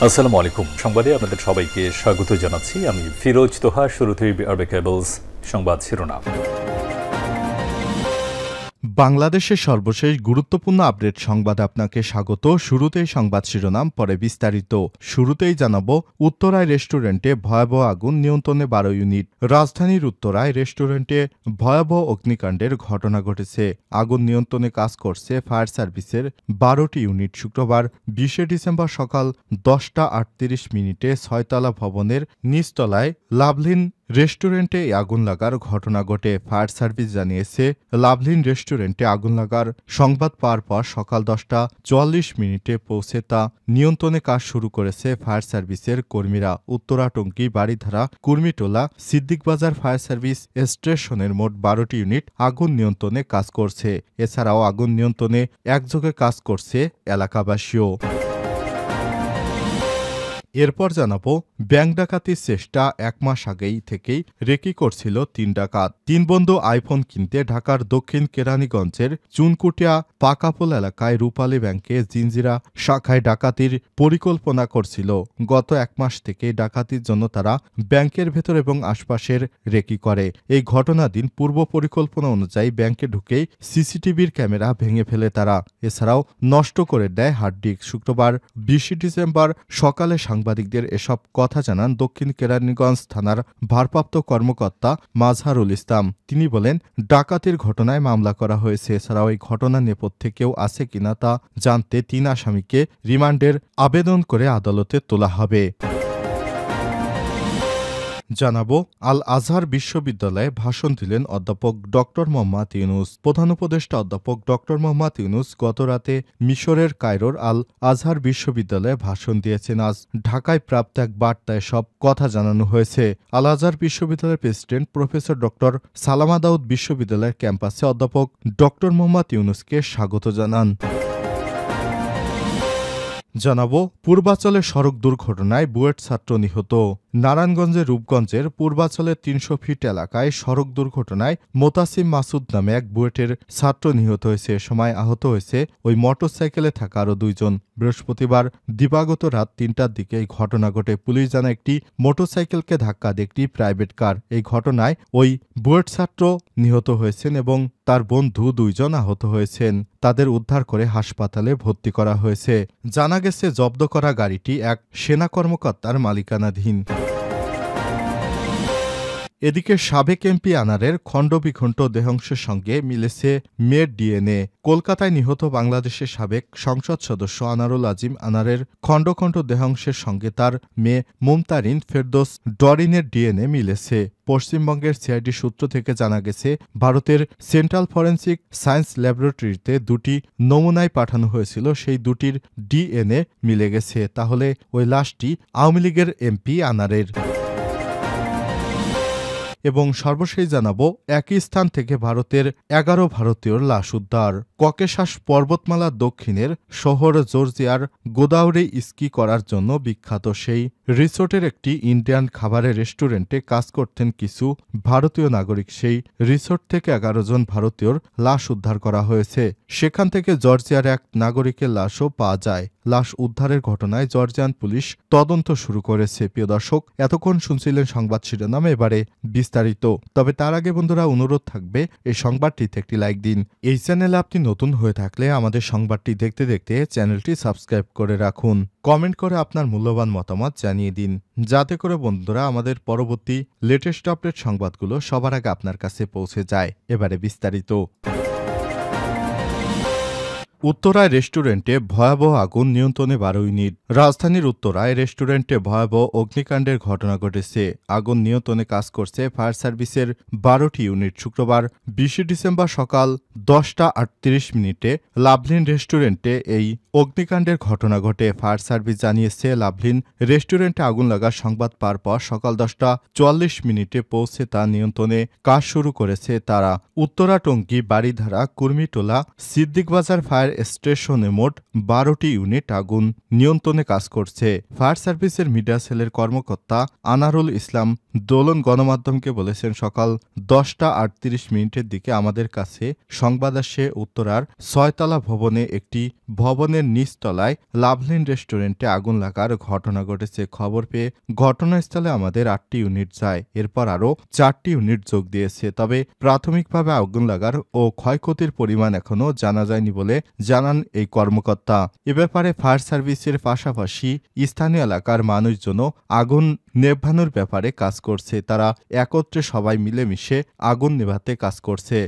আসসালামু আলাইকুম। সংবাদে আপনাদের সবাইকে স্বাগত জানাচ্ছি। আমি ফিরোজ তোহা। শুরুতেই আরবে কেবলস সংবাদ শিরোনাম। বাংলাদেশের সর্বশেষ গুরুত্বপূর্ণ আপডেট সংবাদে আপনাকে স্বাগত। শুরুতেই সংবাদ শিরোনাম, পরে বিস্তারিত। শুরুতেই জানাবো, উত্তরায় রেস্টুরেন্টে ভয়াবহ আগুন, নিয়ন্ত্রণে 12 ইউনিট। রাজধানীর উত্তরায় রেস্টুরেন্টে ভয়াবহ অগ্নিকাণ্ডের ঘটনা ঘটেছে। আগুন নিয়ন্ত্রণে কাজ করছে ফায়ার সার্ভিসের 12টি ইউনিট। শুক্রবার 20 ডিসেম্বর সকাল 10:38 ছয়তলা ভবনের নিচতলায় লাভলিন রেস্টুরেন্টে আগুন লাগার ঘটনা ঘটে। ফায়ার সার্ভিস জানিয়েছে, লাভলিন রেস্টুরেন্টে আগুন লাগার সংবাদ পাওয়ার পর সকাল 10:44 পৌঁছে তা নিয়ন্ত্রণে কাজ শুরু করেছে ফায়ার সার্ভিসের কর্মীরা। উত্তরাটঙ্কি, বাড়িধারা, কুর্মিটোলা, সিদ্দিকবাজার ফায়ার সার্ভিস স্টেশনের মোট 12টি ইউনিট আগুন নিয়ন্ত্রণে কাজ করছে। এছাড়াও আগুন নিয়ন্ত্রণে একযোগে কাজ করছে এলাকাবাসীও। এরপর জানাবো, ব্যাংক ডাকাতির চেষ্টা 1 মাস আগেই থেকেই রেকি করছিল 3 ডাকাত। 3 বন্ধু আইফোন কিনতে ঢাকার দক্ষিণ কেরানীগঞ্জের চুনকুটিয়া পাকাপোল এলাকায় রূপালী ব্যাংকে জিনজিরা শাখায় ডাকাতির পরিকল্পনা করছিল। গত 1 মাস থেকে ডাকাতির জন্য তারা ব্যাংকের ভেতর এবং আশপাশের রেকি করে। এই ঘটনাদিন পূর্ব পরিকল্পনা অনুযায়ী ব্যাংকে ঢুকেই সিসিটিভির ক্যামেরা ভেঙে ফেলে তারা। এছাড়াও নষ্ট করে দেয় হার্ডডিস্ক। শুক্রবার 20 ডিসেম্বর সকালে সাংবাদিকদের এসব কথা জানান দক্ষিণ কেরানীগঞ্জ থানার ভারপ্রাপ্ত কর্মকর্তা মাজহারুল ইসলাম। তিনি বলেন, ডাকাতির ঘটনায় মামলা করা হয়েছে। এছাড়াও এই ঘটনার নেপথ্যে কেউ আছে কিনা তা জানতে 3 আসামিকে রিমান্ডের আবেদন করে আদালতে তোলা হবে। জানাবো, আল আজহার বিশ্ববিদ্যালয়ে ভাষণ দিলেন অধ্যাপক ড মোহাম্মদ ইউনুস। প্রধান উপদেষ্টা অধ্যাপক ড মোহাম্মদ ইউনুস গতরাতে মিশরের কায়রোর আল আজহার বিশ্ববিদ্যালয়ে ভাষণ দিয়েছেন। আজ ঢাকায় প্রাপ্ত এক বার্তায় সব কথা জানানো হয়েছে। আল আজহার বিশ্ববিদ্যালয়ের প্রেসিডেন্ট প্রফেসর ড সালামা দাউদ বিশ্ববিদ্যালয়ের ক্যাম্পাসে অধ্যাপক ড মোহাম্মদ ইউনুসকে স্বাগত জানান। জানাবো, পূর্বাচলে সড়ক দুর্ঘটনায় বুয়েট ছাত্র নিহত। নারায়ণগঞ্জের রূপগঞ্জের পূর্বাচলের 300 ফিট এলাকায় সড়ক দুর্ঘটনায় মোতাসিম মাসুদ নামে এক বুয়েটের ছাত্র নিহত হয়েছে। এ সময় আহত হয়েছে ওই মোটরসাইকেলে থাকা আরও 2 জন। বৃহস্পতিবার দিবাগত রাত 3টার দিকে এই ঘটনা ঘটে। পুলিশ জানায়, একটি মোটরসাইকেলকে ধাক্কা দিয়ে একটি প্রাইভেট কার। এই ঘটনায় ওই বুয়েট ছাত্র নিহত হয়েছেন এবং তার বন্ধু 2 জন আহত হয়েছেন। তাদের উদ্ধার করে হাসপাতালে ভর্তি করা হয়েছে। জানা গেছে, জব্দ করা গাড়িটি এক সেনা কর্মকর্তার মালিকানাধীন। এদিকে সাবেক এমপি আনারের খণ্ডবিখণ্ড দেহাংশের সঙ্গে মিলেছে মেয়ের ডিএনএ। কলকাতায় নিহত বাংলাদেশের সাবেক সংসদ সদস্য আনারুল আজিম আনারের খণ্ড দেহাংশের সঙ্গে তার মেয়ে মুমতারিন ফেরদৌস ডরিনের ডিএনএ মিলেছে। পশ্চিমবঙ্গের সিআইডি সূত্র থেকে জানা গেছে, ভারতের সেন্ট্রাল ফরেন্সিক সায়েন্স ল্যাবরেটরিতে 2টি নমুনায় পাঠানো হয়েছিল। সেই 2টির ডিএনএ মিলে গেছে। তাহলে ওই লাশটি আওয়ামী লীগের এমপি আনারের। এবং সর্বশেষ জানাবো, একই স্থান থেকে ভারতের 11 ভারতীয়র লাশ উদ্ধার। ককেশাস পর্বতমালার দক্ষিণের শহর জর্জিয়ার গোদাউরি স্কি করার জন্য বিখ্যাত সেই রিসোর্টের একটি ইন্ডিয়ান খাবারের রেস্টুরেন্টে কাজ করতেন কিছু ভারতীয় নাগরিক। সেই রিসোর্ট থেকে 11 জন ভারতীয়র লাশ উদ্ধার করা হয়েছে। সেখান থেকে জর্জিয়ার এক নাগরিকের লাশও পাওয়া যায়। লাশ উদ্ধারের ঘটনায় জর্জিয়ান পুলিশ তদন্ত শুরু করেছে। প্রিয় দর্শক, এতক্ষণ শুনছিলেন সংবাদ শিরোনাম, এবারে বিস্তারিত। তবে তার আগে বন্ধুরা, অনুরোধ থাকবে এই সংবাদটিতে একটি লাইক দিন। এই চ্যানেলে আপনি নতুন হয়ে থাকলে আমাদের সংবাদটি দেখতে দেখতে চ্যানেলটি সাবস্ক্রাইব করে রাখুন। কমেন্ট করে আপনার মূল্যবান মতামত জানিয়ে দিন, যাতে করে বন্ধুরা আমাদের পরবর্তী লেটেস্ট আপডেট সংবাদগুলো সবার আগে আপনার কাছে পৌঁছে যায়। এবারে বিস্তারিত। উত্তরায় রেস্টুরেন্টে ভয়াবহ আগুন, নিয়ন্ত্রণে 12 ইউনিট। রাজধানীর উত্তরায় রেস্টুরেন্টে ভয়াবহ অগ্নিকাণ্ডের ঘটনা ঘটেছে। আগুন নিয়ন্ত্রণে কাজ করছে ফায়ার সার্ভিসের 12টি ইউনিট। শুক্রবার 20 ডিসেম্বর সকাল 10:38 লাভলিন রেস্টুরেন্টে এই অগ্নিকাণ্ডের ঘটনা ঘটে। ফায়ার সার্ভিস জানিয়েছে, লাভলিন রেস্টুরেন্টে আগুন লাগার সংবাদ পাওয়ার পর সকাল 10:44 পৌঁছে তা নিয়ন্ত্রণে কাজ শুরু করেছে তারা। উত্তরাটঙ্কি, বাড়িধারা, কুর্মিটোলা, সিদ্দিকবাজার ফায়ার স্টেশনে মোট 12টি ইউনিট আগুন নিয়ন্ত্রণে কাজ করছে। ফায়ার সার্ভিসের মিডিয়া সেলের কর্মকর্তা আনারুল ইসলাম দোলন গণমাধ্যমকে বলেছেন, সকাল 10:38 দিকে আমাদের কাছে সংবাদ আসে উত্তরার 6তলা ভবনে একটি ভবনের বিল্ডিংয়ের নিচতলায় লাভলিন রেস্টুরেন্টে আগুন লাগার ঘটনা ঘটেছে। খবর পেয়ে ঘটনাস্থলে আমাদের 8টি ইউনিট যায়। এরপর আরও 4টি ইউনিট যোগ দিয়েছে। তবে প্রাথমিকভাবে আগুন লাগার ও ক্ষয়ক্ষতির পরিমাণ এখনও জানা যায়নি বলে জানান এই কর্মকর্তা। এ ব্যাপারে ফায়ার সার্ভিসের পাশাপাশি স্থানীয় এলাকার মানুষজনও আগুন নেভানোর ব্যাপারে কাজ করছে। তারা একত্রে সবাই মিলেমিশে আগুন নেভাতে কাজ করছে।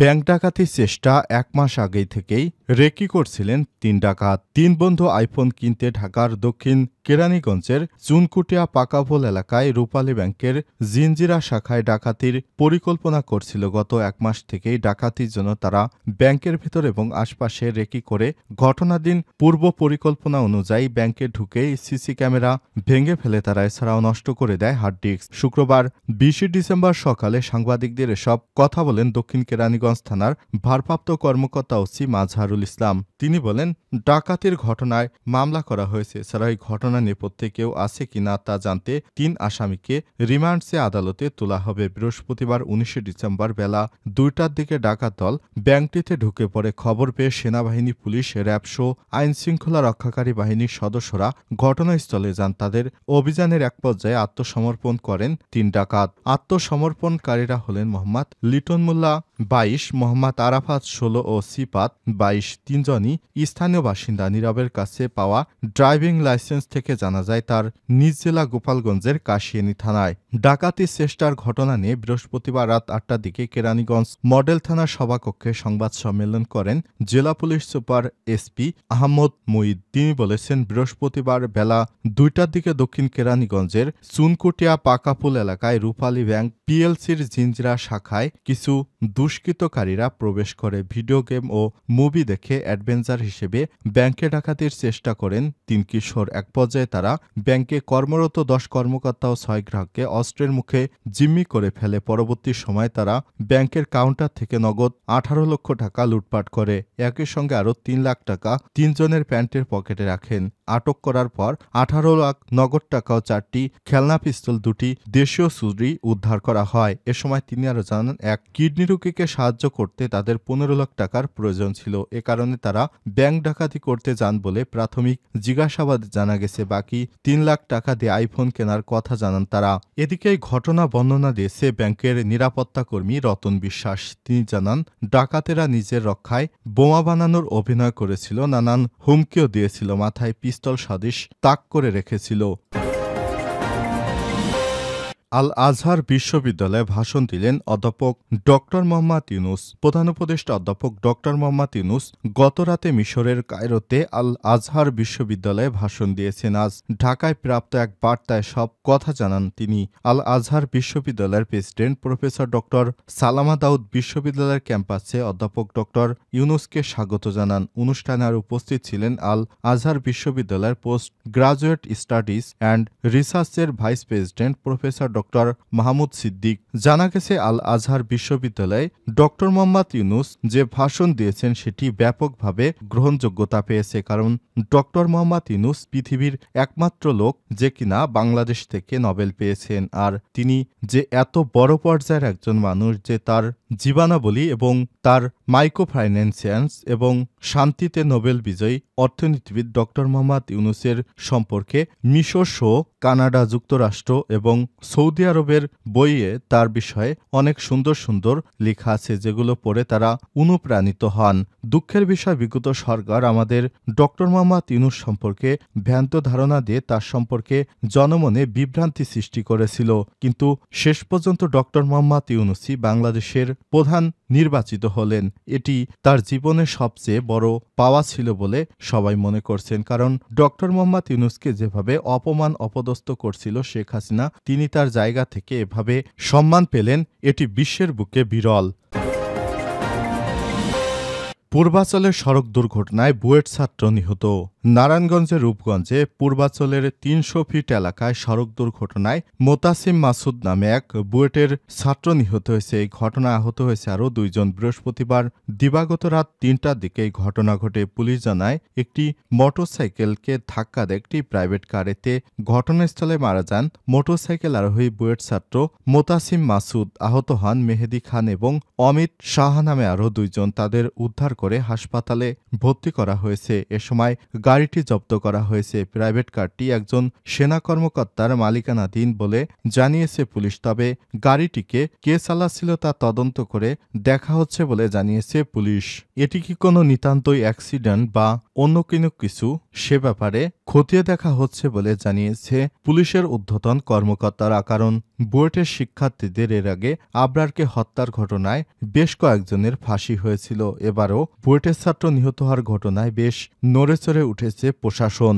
ব্যাংক ডাকাতির চেষ্টা 1 মাস আগেই থেকেই রেকি করছিলেন 3 ডাকাত। 3 বন্ধু আইফোন কিনতে ঢাকার দক্ষিণ কেরানীগঞ্জের চুনকুটিয়া পাকাভোল এলাকায় রূপালী ব্যাংকের জিঞ্জিরা শাখায় ডাকাতির পরিকল্পনা করছিল। গত 1 মাস থেকেই ডাকাতির জন্য তারা ব্যাংকের ভেতর এবং আশপাশে রেকি করে ঘটনার দিন পূর্ব পরিকল্পনা অনুযায়ী ব্যাংকে ঢুকেই সিসি ক্যামেরা ভেঙে ফেলে তারা, এছাড়াও নষ্ট করে দেয় হার্ড ডিস্ক। শুক্রবার 20 ডিসেম্বর সকালে সাংবাদিকদের এসব কথা বলেন দক্ষিণ কেরানীগঞ্জ থানার ভারপ্রাপ্ত কর্মকর্তা ওসি মাজহারুল ইসলাম। তিনি বলেন, ডাকাতির ঘটনায় মামলা করা হয়েছে। এছাড়া এই ঘটনা নেপথ্যে কেউ আছে কিনা তা জানতে 3 আসামিকে রিমান্ডে আদালতে তোলা হবে। বৃহস্পতিবার 19 ডিসেম্বর বেলা 2টার দিকে ডাকাত দল ব্যাংকটিতে ঢুকে পড়ে। খবর পেয়ে সেনাবাহিনী, পুলিশ, র্যাবসহ আইনশৃঙ্খলা রক্ষাকারী বাহিনীর সদস্যরা ঘটনাস্থলে যান। তাদের অভিযানের এক পর্যায়ে আত্মসমর্পণ করেন 3 ডাকাত। আত্মসমর্পণকারীরা হলেন মোহাম্মদ লিটন মোল্লা 22, মোহাম্মদ আরাফাত 16 ও সিপাত 22। 3 জনই স্থানীয় বাসিন্দা। নীরবের কাছে পাওয়া ড্রাইভিং লাইসেন্স থেকে জানা যায় তার নিজ জেলা গোপালগঞ্জের কাশিয়ানী থানায়। ডাকাতির চেষ্টার ঘটনা নিয়ে বৃহস্পতিবার রাত 8টার দিকে কেরানীগঞ্জ মডেল থানার সভাকক্ষে সংবাদ সম্মেলন করেন জেলা পুলিশ সুপার এসপি আহমদ মুঈদ। তিনি বলেছেন, বৃহস্পতিবার বেলা 2টার দিকে দক্ষিণ কেরানীগঞ্জের চুনকুটিয়া পাকাপুল এলাকায় রূপালী ব্যাংক পিএলসির জিঞ্জিরা শাখায় কিছু দুষ্কৃতকারীরা প্রবেশ করে ভিডিও গেম ও মুভি দেখে অ্যাডভেঞ্চার হিসেবে ব্যাংকে ডাকাতির চেষ্টা করেন 3 কিশোর। এক পর্যায়ে তারা ব্যাংকে কর্মরত 10 কর্মকর্তা ও 6 গ্রাহককে অস্ত্রের মুখে জিম্মি করে ফেলে। পরবর্তী সময় তারা ব্যাংকের কাউন্টার থেকে নগদ 18 লক্ষ টাকা লুটপাট করে। একই সঙ্গে আরও 3 লাখ টাকা 3 জনের প্যান্টের পকেটে রাখেন। আটক করার পর 18 লাখ নগদ টাকা ও 4টি খেলনা পিস্তল, 2টি দেশীয় ছুরি উদ্ধার করা হয়। এ সময় তিনি আরও জানান, এক কিডনি রোগীকে সাহায্য করতে তাদের 15 লাখ টাকার প্রয়োজন ছিল। এ কারণে তারা ব্যাংক ডাকাতি করতে যান বলে প্রাথমিক জিজ্ঞাসাবাদে জানা গেছে। বাকি 3 লাখ টাকা দিয়ে আইফোন কেনার কথা জানান তারা। এদিকে এই ঘটনা বর্ণনা দিয়েছে ব্যাংকের নিরাপত্তা কর্মী রতন বিশ্বাস। তিনি জানান, ডাকাতেরা নিজের রক্ষায় বোমা বানানোর অভিনয় করেছিল, নানান হুমকিও দিয়েছিল, মাথায় পিস্তল সদৃশ তাক করে রেখেছিল। আল আজহার বিশ্ববিদ্যালয়ে ভাষণ দিলেন অধ্যাপক ডক্টর মোহাম্মদ ইউনুস। প্রধান উপদেষ্টা অধ্যাপক ডক্টর মোহাম্মদ ইউনুস গতরাতে মিশরের কায়রোতে আল আজহার বিশ্ববিদ্যালয়ে ভাষণ দিয়েছেন। আজ ঢাকায় প্রাপ্ত এক বার্তায় সব কথা জানান তিনি। আল আজহার বিশ্ববিদ্যালয়ের প্রেসিডেন্ট প্রফেসর ডক্টর সালামা দাউদ বিশ্ববিদ্যালয়ের ক্যাম্পাসে অধ্যাপক ডক্টর ইউনুসকে স্বাগত জানান। অনুষ্ঠানে আর উপস্থিত ছিলেন আল আজহার বিশ্ববিদ্যালয়ের পোস্ট গ্রাজুয়েট স্টাডিজ অ্যান্ড রিসার্চের vice president professor doctor Mahmud Siddique. জানা গেছে, আল আজহার বিশ্ববিদ্যালয়ে ডক্টর মোহাম্মদ ইউনুস যে ভাষণ দিয়েছেন সেটি ব্যাপকভাবে গ্রহণযোগ্যতা পেয়েছে। কারণ ডক্টর মোহাম্মদ ইউনুস পৃথিবীর একমাত্র লোক যে কিনা বাংলাদেশ থেকে নোবেল পেয়েছেন। আর তিনি যে এত বড় পর্যায়ের একজন মানুষ যে তার জীবনাবলী এবং তার মাইক্রোফাইন্যান্স এবং শান্তিতে নোবেল বিজয়ী অর্থনীতিবিদ ডক্টর মোহাম্মদ ইউনুসের সম্পর্কে মিশর সহ কানাডা, যুক্তরাষ্ট্র এবং সৌদি আরবের বইয়ে তার বিষয়ে অনেক সুন্দর সুন্দর লেখা আছে, যেগুলো পড়ে তারা অনুপ্রাণিত হন। দুঃখের বিষয়, বিগত সরকার আমাদের ডক্টর মোহাম্মদ ইউনুস সম্পর্কে ভ্রান্ত ধারণা দিয়ে তার সম্পর্কে জনমনে বিভ্রান্তি সৃষ্টি করেছিল। কিন্তু শেষ পর্যন্ত ডক্টর মোহাম্মদ ইউনুসই বাংলাদেশের প্রধান নির্বাচিত হলেন। এটি তার জীবনের সবচেয়ে বড় পাওয়া ছিল বলে সবাই মনে করছেন। কারণ ডক্টর মোহাম্মদ ইউনুসকে যেভাবে অপমান অপদস্থ করছিল শেখ হাসিনা, তিনি তার জায়গা থেকে এভাবে সম্মান পেলেন, এটি বিশ্বের বুকে বিরল। পূর্বাঞ্চলের সড়ক দুর্ঘটনায় বুয়েট ছাত্র নিহত। নারায়ণগঞ্জের রূপগঞ্জে পূর্বাঞ্চলের ৩০০ ফিট এলাকায় সড়ক দুর্ঘটনায় মোতাসিম মাসুদ নামে এক বুয়েটের ছাত্র নিহত হয়েছে। এই ঘটনায় আহত হয়েছে আরও ২ জন। বৃহস্পতিবার দিবাগত রাত ৩টার দিকে এই ঘটনা ঘটে। পুলিশ জানায় একটি মোটরসাইকেলকে ধাক্কা দেয় একটি প্রাইভেট কার। এতে ঘটনাস্থলে মারা যান মোটরসাইকেল আরোহী বুয়েট ছাত্র মোতাসিম মাসুদ। আহত হন মেহেদি খান এবং অমিত সাহা নামে আরও ২ জন। তাদের উদ্ধার করে হাসপাতালে ভর্তি করা হয়েছে। এ সময় গাড়িটি জব্দ করা হয়েছে। প্রাইভেট কারটি একজন সেনা কর্মকর্তার মালিকানাধীন বলে জানিয়েছে পুলিশ। তবে গাড়িটিকে কে চালাচ্ছিল তা তদন্ত করে দেখা হচ্ছে বলে জানিয়েছে পুলিশ। এটি কি কোনো নিতান্তই অ্যাক্সিডেন্ট বা অন্য কোনো কিছু, সে ব্যাপারে খতিয়ে দেখা হচ্ছে বলে জানিয়েছে পুলিশের ঊর্ধ্বতন কর্মকর্তারা। কারণ বুয়েটের শিক্ষার্থীদের এর আগে আবরারকে হত্যার ঘটনায় বেশ কয়েকজনের ফাঁসি হয়েছিল। এবারও বুয়েটের ছাত্র নিহত হওয়ার ঘটনায় বেশ নড়েচড়ে উঠেছে প্রশাসন।